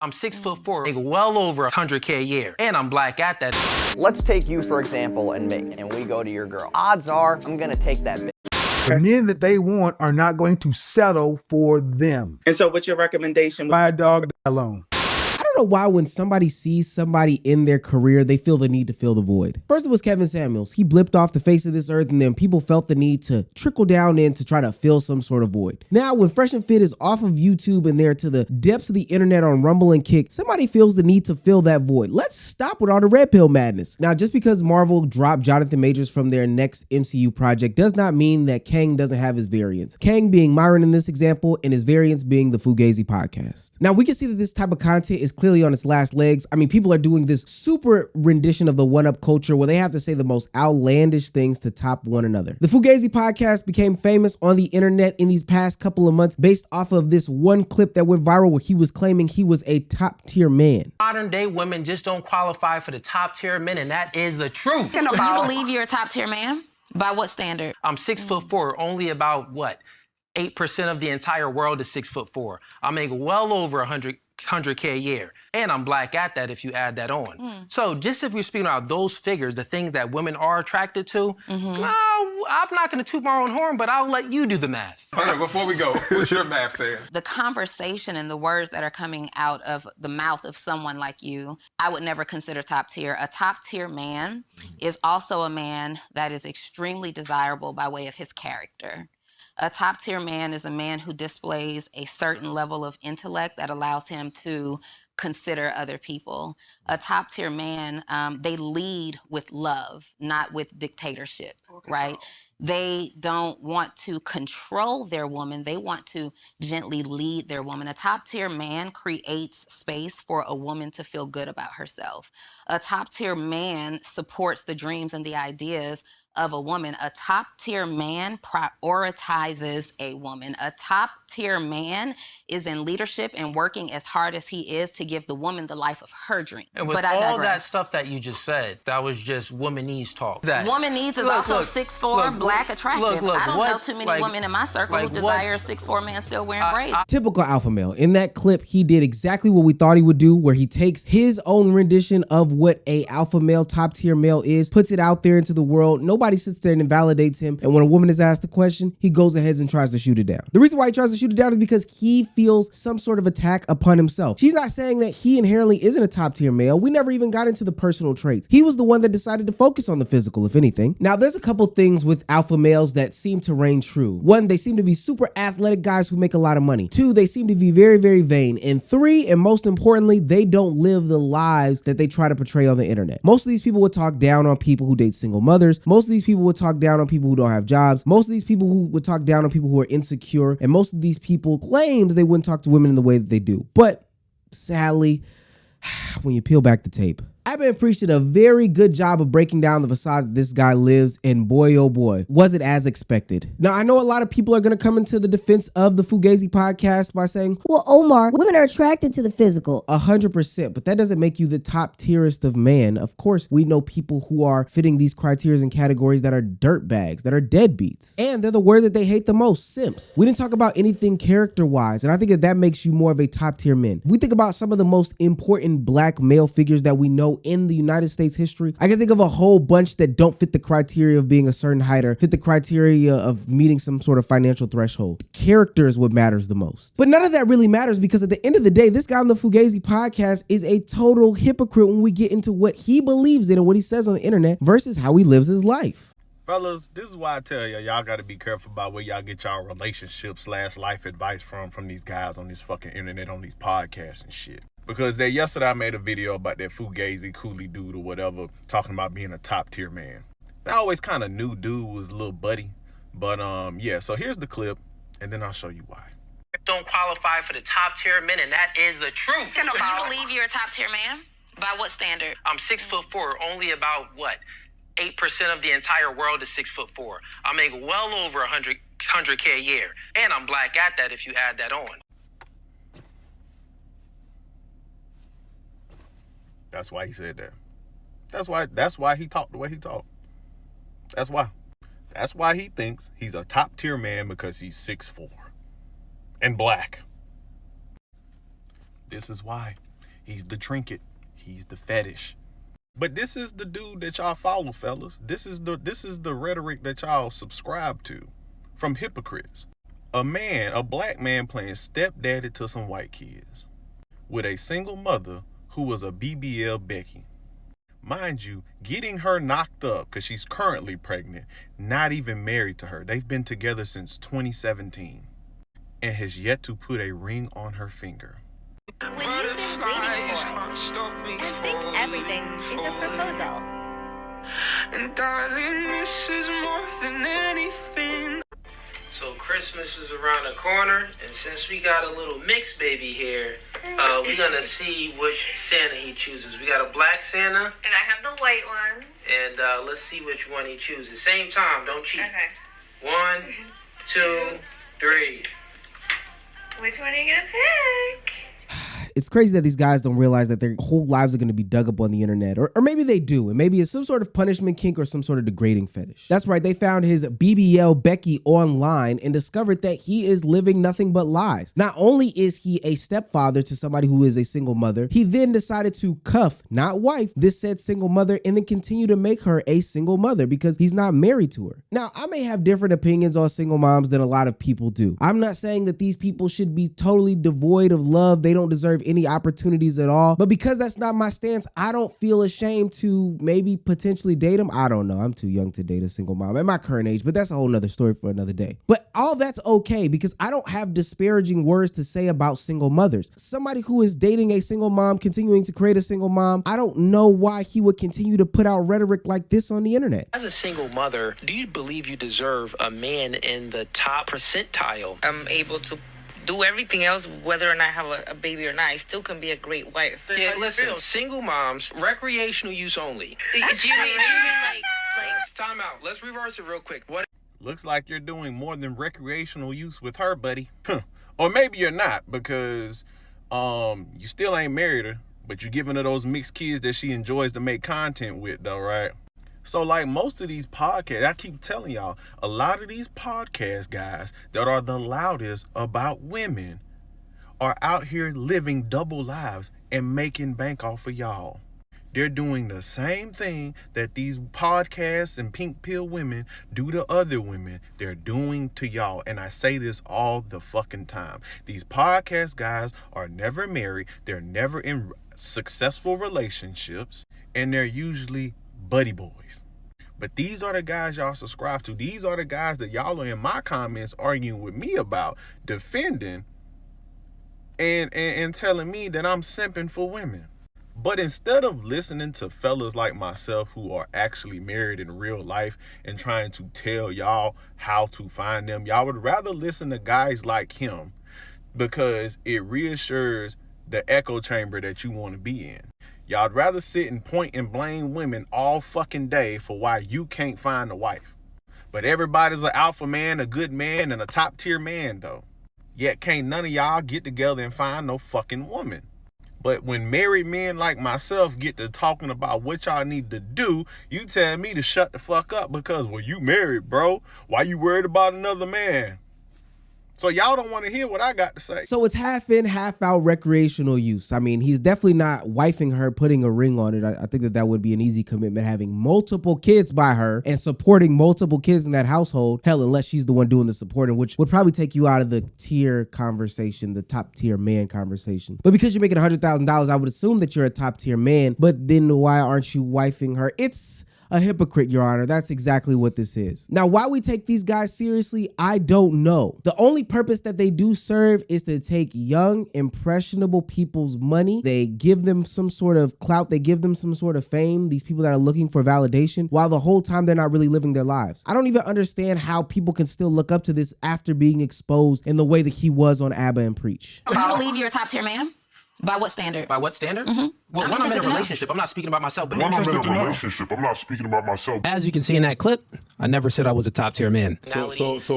I'm 6'4", make well over 100K a year, and I'm black at that. Let's take you, for example, and me, and we go to your girl. Odds are I'm gonna take that bitch. The men that they want are not going to settle for them. And so what's your recommendation? Buy a dog alone. I don't know why when somebody sees somebody in their career, they feel the need to fill the void. First, it was Kevin Samuels. He blipped off the face of this earth, and then people felt the need to trickle down in to try to fill some sort of void. Now, when Fresh and Fit is off of YouTube and they're to the depths of the internet on Rumble and Kick, somebody feels the need to fill that void. Let's stop with all the red pill madness. Now, just because Marvel dropped Jonathan Majors from their next MCU project does not mean that Kang doesn't have his variants. Kang being Myron in this example, and his variants being the Fugazi podcast. Now, we can see that this type of content is clearly on its last legs. I mean, people are doing this super rendition of the one-up culture where they have to say the most outlandish things to top one another. The Fugazi podcast became famous on the internet in these past couple of months based off of this one clip that went viral where he was claiming he was a top-tier man. Modern day women just don't qualify for the top-tier men, and that is the truth. You believe you're a top-tier man? By what standard? I'm 6'4", only about, what, 8% of the entire world is 6'4". I make well over 100K a year, and I'm black at that if you add that on. So just if we're speaking about those figures, the things that women are attracted to, no, I'm not gonna toot my own horn, but I'll let you do the math. Okay, before we go, what's your math saying? The conversation and the words that are coming out of the mouth of someone like you, I would never consider top tier. A top tier man is also a man that is extremely desirable by way of his character. A top tier man is a man who displays a certain level of intellect that allows him to consider other people. A top tier man, they lead with love, not with dictatorship, right? They don't want to control their woman. They want to gently lead their woman. A top tier man creates space for a woman to feel good about herself. A top tier man supports the dreams and the ideas of a woman. A top tier man prioritizes a woman. A top tier man is in leadership and working as hard as he is to give the woman the life of her dream. And with all that stuff that you just said, that was just womanese talk. Womanese is also 6'4", black, attractive. I don't know too many women in my circle who desire a 6'4" man still wearing braids. Typical alpha male. In that clip, he did exactly what we thought he would do, where he takes his own rendition of what a alpha male, top tier male is, puts it out there into the world. Nobody sits there and invalidates him. And when a woman is asked the question, he goes ahead and tries to shoot it down. The reason why he tries to shoot it down is because he feels some sort of attack upon himself. She's not saying that he inherently isn't a top tier male. We never even got into the personal traits. He was the one that decided to focus on the physical, if anything. Now, there's a couple things with alpha males that seem to reign true. One, they seem to be super athletic guys who make a lot of money. Two, they seem to be very, very vain. And three, and most importantly, they don't live the lives that they try to portray on the internet. Most of these people would talk down on people who date single mothers. Most of these people would talk down on people who don't have jobs. Most of these people who would talk down on people who are insecure. And most of these people claim that they wouldn't talk to women in the way that they do. But sadly, when you peel back the tape, Abba Preach did a very good job of breaking down the facade that this guy lives, and boy, oh boy, was it as expected. Now, I know a lot of people are going to come into the defense of the Fugazi podcast by saying, well, Omar, women are attracted to the physical. 100%, but that doesn't make you the top tierest of man. Of course, we know people who are fitting these criteria and categories that are dirtbags, that are deadbeats, and they're the word that they hate the most, simps. We didn't talk about anything character-wise, and I think that makes you more of a top tier man. If we think about some of the most important black male figures that we know in the United States history, I can think of a whole bunch that don't fit the criteria of being a certain height or fit the criteria of meeting some sort of financial threshold. Character is what matters the most. But none of that really matters because at the end of the day, this guy on the Fugazi podcast is a total hypocrite when we get into what he believes in and what he says on the internet versus how he lives his life. Fellas, this is why I tell y'all got to be careful about where y'all get y'all relationship/life advice from these guys on this fucking internet, on these podcasts and shit. Because yesterday I made a video about that Fugazi coolie dude or whatever, talking about being a top tier man. I always kind of knew dude was a little buddy. But yeah, so here's the clip, and then I'll show you why. Don't qualify for the top tier men, and that is the truth. You believe you're a top tier man? By what standard? I'm 6'4", only about, what, 8% of the entire world is 6'4". I make well over 100K a year, and I'm black at that if you add that on. That's why he said that. That's why he talked the way he talked. That's why he thinks he's a top tier man, because he's 6'4" and black. This is why. He's the trinket. He's the fetish. But this is the dude that y'all follow, fellas. This is the rhetoric that y'all subscribe to from hypocrites. A black man playing stepdaddy to some white kids with a single mother who was a BBL Becky. Mind you, getting her knocked up because she's currently pregnant, not even married to her. They've been together since 2017 and has yet to put a ring on her finger. When you've been waiting for it and think everything is a proposal. And darling, this is more than anything. So Christmas is around the corner, and since we got a little mixed baby here, we're gonna see which Santa he chooses. We got a black Santa, And I have the white ones. and let's see which one he chooses. Same time, don't cheat. Okay. 1, 2, 3. Which one are you gonna pick? It's crazy that these guys don't realize that their whole lives are going to be dug up on the internet. Or maybe they do, and maybe it's some sort of punishment kink or some sort of degrading fetish. That's right, they found his BBL Becky online and discovered that he is living nothing but lies. Not only is he a stepfather to somebody who is a single mother, he then decided to cuff, not wife, this said single mother and then continue to make her a single mother because he's not married to her. Now, I may have different opinions on single moms than a lot of people do. I'm not saying that these people should be totally devoid of love. They don't deserve any opportunities at all. But because that's not my stance, I don't feel ashamed to maybe potentially date them. I don't know. I'm too young to date a single mom at my current age, but that's a whole nother story for another day. But all that's okay because I don't have disparaging words to say about single mothers. Somebody who is dating a single mom, continuing to create a single mom, I don't know why he would continue to put out rhetoric like this on the internet. As a single mother, do you believe you deserve a man in the top percentile? I'm able to do everything else, whether or not I have a baby or not. I still can be a great wife. Yeah, listen, single moms, recreational use only. Do you mean like Time out. Let's reverse it real quick. What? Looks like you're doing more than recreational use with her, buddy. Or maybe you're not, because you still ain't married her, but you're giving her those mixed kids that she enjoys to make content with, though, right? So like most of these podcasts, I keep telling y'all, a lot of these podcast guys that are the loudest about women are out here living double lives and making bank off of y'all. They're doing the same thing that these podcasts and pink pill women do to other women. They're doing to y'all. And I say this all the fucking time. These podcast guys are never married. They're never in successful relationships. And they're usually buddy boys. But these are the guys y'all subscribe to. These are the guys that y'all are in my comments arguing with me about, defending, and telling me that I'm simping for women. But instead of listening to fellas like myself who are actually married in real life and trying to tell y'all how to find them, y'all would rather listen to guys like him because it reassures the echo chamber that you want to be in. Y'all'd rather sit and point and blame women all fucking day for why you can't find a wife. But everybody's an alpha man, a good man, and a top tier man though. Yet can't none of y'all get together and find no fucking woman. But when married men like myself get to talking about what y'all need to do, you tell me to shut the fuck up because, well, you married, bro. Why you worried about another man? So y'all don't want to hear what I got to say. So it's half in, half out recreational use. I mean, he's definitely not wifing her, putting a ring on it. I think that would be an easy commitment, having multiple kids by her and supporting multiple kids in that household. Hell, unless she's the one doing the supporting, which would probably take you out of the tier conversation, the top tier man conversation. But because you're making $100,000, I would assume that you're a top tier man. But then why aren't you wifing her? It's a hypocrite, Your Honor. That's exactly what this is. Now, why we take these guys seriously, I don't know. The only purpose that they do serve is to take young, impressionable people's money. They give them some sort of clout. They give them some sort of fame, these people that are looking for validation, while the whole time they're not really living their lives. I don't even understand how people can still look up to this after being exposed in the way that he was on ABBA and Preach. Do you believe you're a top tier man? By what standard? By what standard? Mm-hmm. Well, when I'm in a relationship, I'm not speaking about myself. But I'm as you can see in that clip, I never said I was a top tier man. So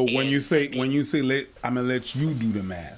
when you say I'm gonna let you do the math.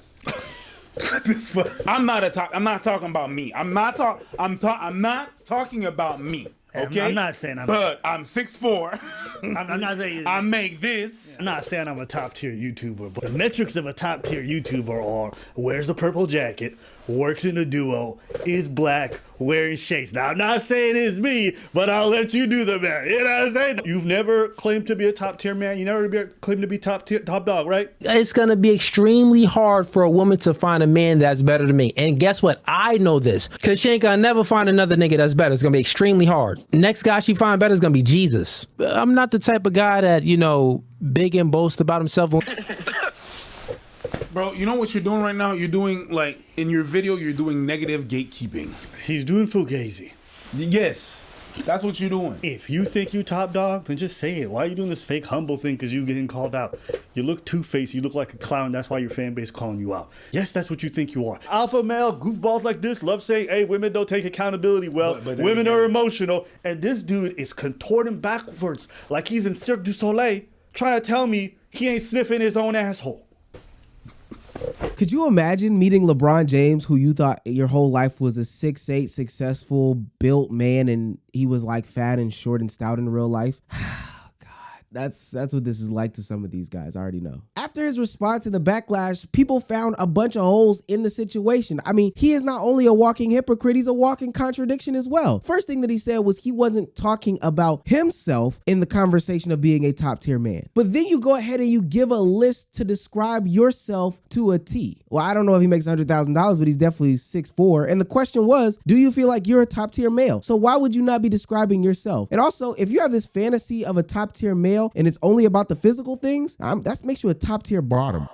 I'm not talking about me. I'm not talking about me. Okay, I'm not saying but I'm 6'4". I'm not saying I make this. I'm not saying I'm a top tier YouTuber, but the metrics of a top tier YouTuber are: wears a purple jacket, works in a duo, is black, wearing shades. Now, I'm not saying it's me, but I'll let you do the math. You know what I'm saying? You've never claimed to be a top tier man. You never claimed to be top dog, right? It's going to be extremely hard for a woman to find a man that's better than me. And guess what? I know this, because she ain't going to never find another nigga that's better. It's going to be extremely hard. Next guy she find better is going to be Jesus. I'm not the type of guy that, you know, big and boast about himself. Bro, you know what you're doing right now? You're doing, like, in your video, you're doing negative gatekeeping. He's doing fugazi. Yes, that's what you're doing. If you think you top dog, then just say it. Why are you doing this fake humble thing because you getting called out? You look two-faced, you look like a clown, that's why your fan base calling you out. Yes, that's what you think you are. Alpha male goofballs like this love saying, hey, women don't take accountability well, but women are emotional, and this dude is contorting backwards like he's in Cirque du Soleil trying to tell me he ain't sniffing his own asshole. Could you imagine meeting LeBron James, who you thought your whole life was a 6'8", successful, built man, and he was like fat and short and stout in real life? That's what this is like to some of these guys. I already know. After his response to the backlash, people found a bunch of holes in the situation. I mean, he is not only a walking hypocrite, he's a walking contradiction as well. First thing that he said was he wasn't talking about himself in the conversation of being a top tier man. But then you go ahead and you give a list to describe yourself to a T. Well, I don't know if he makes $100,000, but he's definitely 6'4". And the question was, do you feel like you're a top tier male? So why would you not be describing yourself? And also, if you have this fantasy of a top tier male, and it's only about the physical things, that makes you a top tier bottom.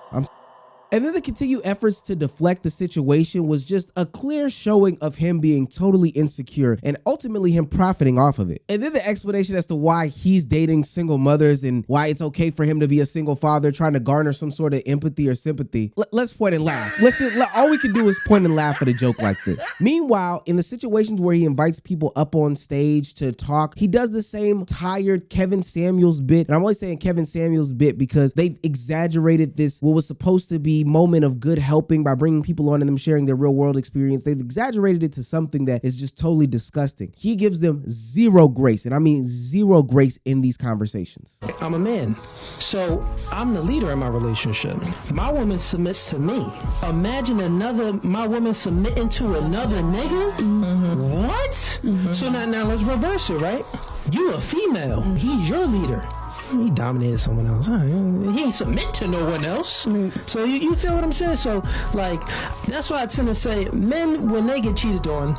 And then the continued efforts to deflect the situation was just a clear showing of him being totally insecure and ultimately him profiting off of it. And then the explanation as to why he's dating single mothers and why it's okay for him to be a single father, trying to garner some sort of empathy or sympathy. Let's point and laugh. All we can do is point and laugh at a joke like this. Meanwhile, in the situations where he invites people up on stage to talk, he does the same tired Kevin Samuels bit. And I'm only saying Kevin Samuels bit because they've exaggerated this, what was supposed to be moment of good helping by bringing people on and them sharing their real world experience. They've exaggerated it to something that is just totally disgusting. He gives them zero grace, and I mean zero grace in these conversations. I'm a man, so I'm the leader in my relationship. My woman submits to me. Imagine my woman submitting to another nigga? Mm-hmm. What? Mm-hmm. So now let's reverse it, right? You a female, he's your leader. He dominated someone else. He ain't submit to no one else. So you feel what I'm saying? So, like, that's why I tend to say men, when they get cheated on,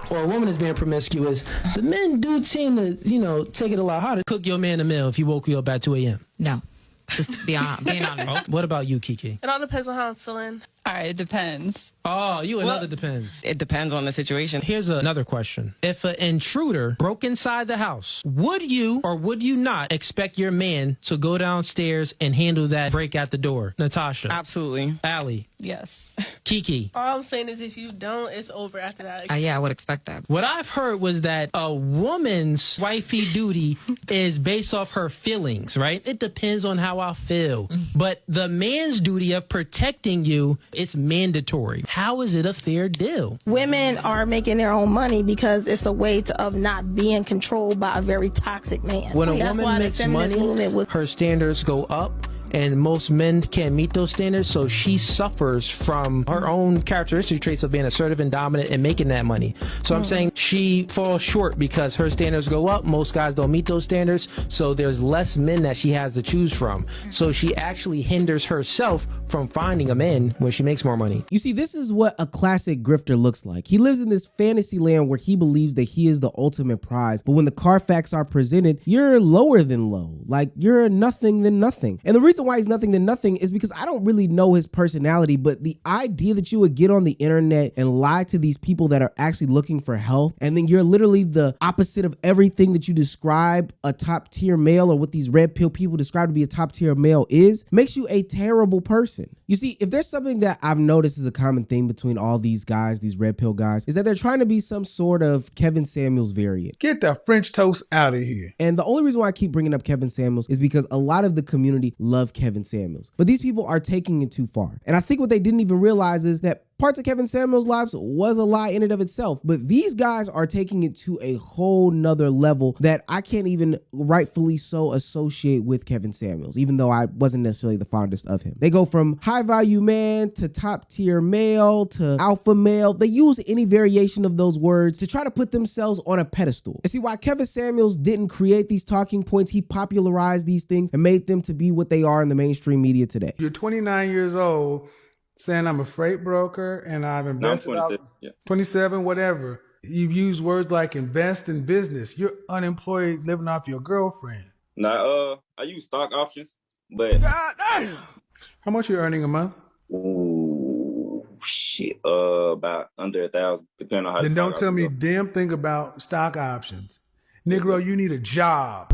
or a woman is being promiscuous, the men do tend to, you know, take it a lot harder. Cook your man a meal if he woke you up at 2 a.m. No. Just being honest. What about you, Kiki? It all depends on how I'm feeling. All right, it depends. Oh, another depends. It depends on the situation. Here's another question. If an intruder broke inside the house, would you or would you not expect your man to go downstairs and handle that break at the door? Natasha. Absolutely. Allie. Yes. Kiki. All I'm saying is if you don't, it's over after that. Yeah, I would expect that. What I've heard was that a woman's wifey duty is based off her feelings, right? It depends on how I feel. But the man's duty of protecting you, it's mandatory. How is it a fair deal? Women are making their own money because it's a way of not being controlled by a very toxic man. When a woman makes money, her standards go up. And most men can't meet those standards, so she suffers from her own characteristic traits of being assertive and dominant and making that money. So I'm saying she falls short because her standards go up. Most guys don't meet those standards, so there's less men that she has to choose from. So she actually hinders herself from finding a man when she makes more money. You see, this is what a classic grifter looks like. He lives in this fantasy land where he believes that he is the ultimate prize, but when the Carfax are presented, you're lower than low. Like, you're nothing than nothing. And the reason why he's nothing than nothing is because I don't really know his personality, but the idea that you would get on the internet and lie to these people that are actually looking for help, and then you're literally the opposite of everything that you describe a top tier male or what these red pill people describe to be a top tier male is, makes you a terrible person. You see, if there's something that I've noticed is a common theme between all these guys, these red pill guys, is that they're trying to be some sort of Kevin Samuels variant. Get the French toast out of here. And the only reason why I keep bringing up Kevin Samuels is because a lot of the community love Kevin Samuels, but these people are taking it too far. And I think what they didn't even realize is that parts of Kevin Samuels' lives was a lie in and of itself, but these guys are taking it to a whole nother level that I can't even rightfully so associate with Kevin Samuels, even though I wasn't necessarily the fondest of him. They go from high value man to top tier male to alpha male. They use any variation of those words to try to put themselves on a pedestal. And see, why Kevin Samuels didn't create these talking points, he popularized these things and made them to be what they are in the mainstream media today. You're 29 years old saying I'm a freight broker and I've invested. No, I'm 27. Yeah. 27, whatever. You use words like invest in business. You're unemployed living off your girlfriend. Now, I use stock options, but How much you earning a month? Ooh, shit, about under 1,000, depending on how. Then don't tell me damn thing about stock options. Negro, you need a job.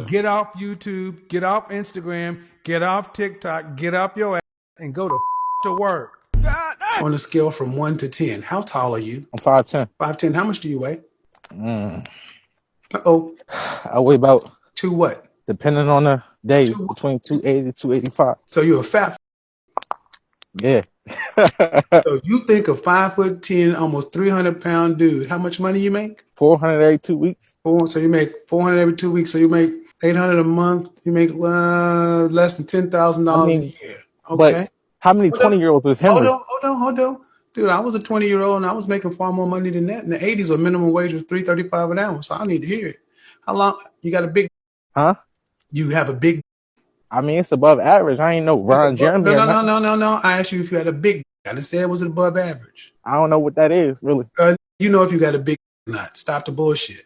Get off YouTube, get off Instagram, get off TikTok, get off your ass and go to work. On a scale from 1 to 10, how tall are you? I'm 5'10". 5'10". How much do you weigh? Uh-oh. I weigh about... To what? Depending on the day, between 280 to 285. So you're a fat... Yeah. So you think a 5'10", almost 300-pound dude, how much money you make? 400 every 2 weeks. So you make 400 every 2 weeks. So you make 800 a month. You make less than $10,000 a year. Okay. But how many 20-year-olds was Henry? Hold on. Dude, I was a 20-year-old and I was making far more money than that. In the 80s, where minimum wage was $3.35 an hour. So I need to hear it. How long? You got a big... Huh? You have a big... I mean, it's above average. I ain't know Ron Jeremy. No. I asked you if you had a big... I didn't say it was above average. I don't know what that is, really. You know if you got a big or not. Stop the bullshit.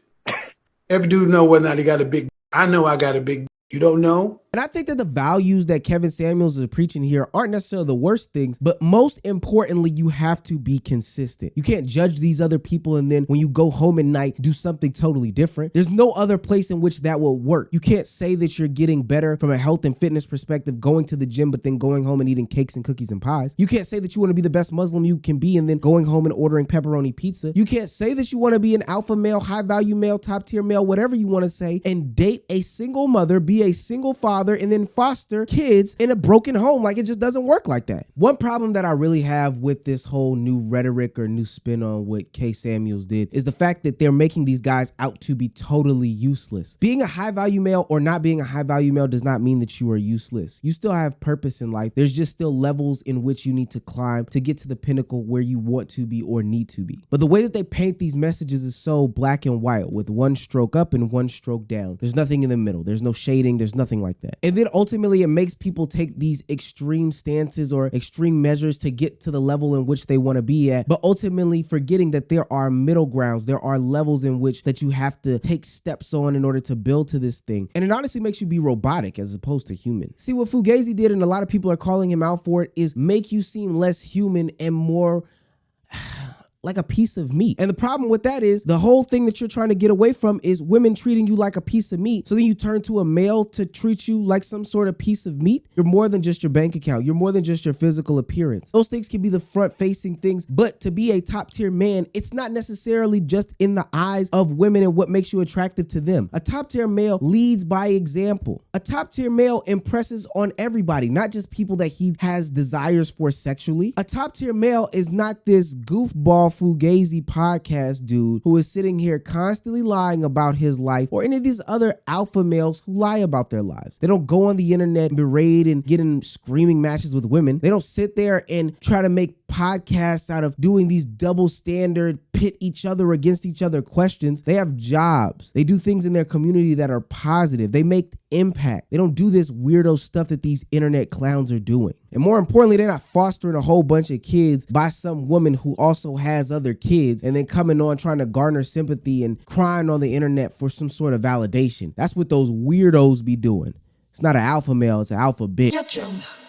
Every dude know whether or not he got a big... I know I got a big... You don't know? And I think that the values that Kevin Samuels is preaching here aren't necessarily the worst things, but most importantly, you have to be consistent. You can't judge these other people and then when you go home at night, do something totally different. There's no other place in which that will work. You can't say that you're getting better from a health and fitness perspective, going to the gym, but then going home and eating cakes and cookies and pies. You can't say that you want to be the best Muslim you can be and then going home and ordering pepperoni pizza. You can't say that you want to be an alpha male, high value male, top tier male, whatever you want to say, and date a single mother, be a single father, and then foster kids in a broken home. Like, it just doesn't work like that. One problem that I really have with this whole new rhetoric or new spin on what K. Samuels did is the fact that they're making these guys out to be totally useless. Being a high value male or not being a high value male does not mean that you are useless. You still have purpose in life. There's just still levels in which you need to climb to get to the pinnacle where you want to be or need to be. But the way that they paint these messages is so black and white with one stroke up and one stroke down. There's nothing in the middle. There's no shading. There's nothing like that. And then ultimately it makes people take these extreme stances or extreme measures to get to the level in which they want to be at, but ultimately forgetting that there are middle grounds. There are levels in which that you have to take steps on in order to build to this thing. And it honestly makes you be robotic as opposed to human. See, what Fugazi did, and a lot of people are calling him out for it, is make you seem less human and more like a piece of meat. And the problem with that is the whole thing that you're trying to get away from is women treating you like a piece of meat. So then you turn to a male to treat you like some sort of piece of meat. You're more than just your bank account. You're more than just your physical appearance. Those things can be the front facing things, but to be a top tier man, it's not necessarily just in the eyes of women and what makes you attractive to them. A top tier male leads by example. A top tier male impresses on everybody, not just people that he has desires for sexually. A top tier male is not this goofball Fugazi podcast dude who is sitting here constantly lying about his life, or any of these other alpha males who lie about their lives. They don't go on the internet, berate and get in screaming matches with women. They don't sit there and try to make podcasts out of doing these double standard, pit each other against each other questions. They have jobs. They do things in their community that are positive. They make impact. They don't do this weirdo stuff that these internet clowns are doing. And more importantly, they're not fostering a whole bunch of kids by some woman who also has other kids and then coming on trying to garner sympathy and crying on the internet for some sort of validation. That's what those weirdos be doing. It's not an alpha male, it's an alpha bitch.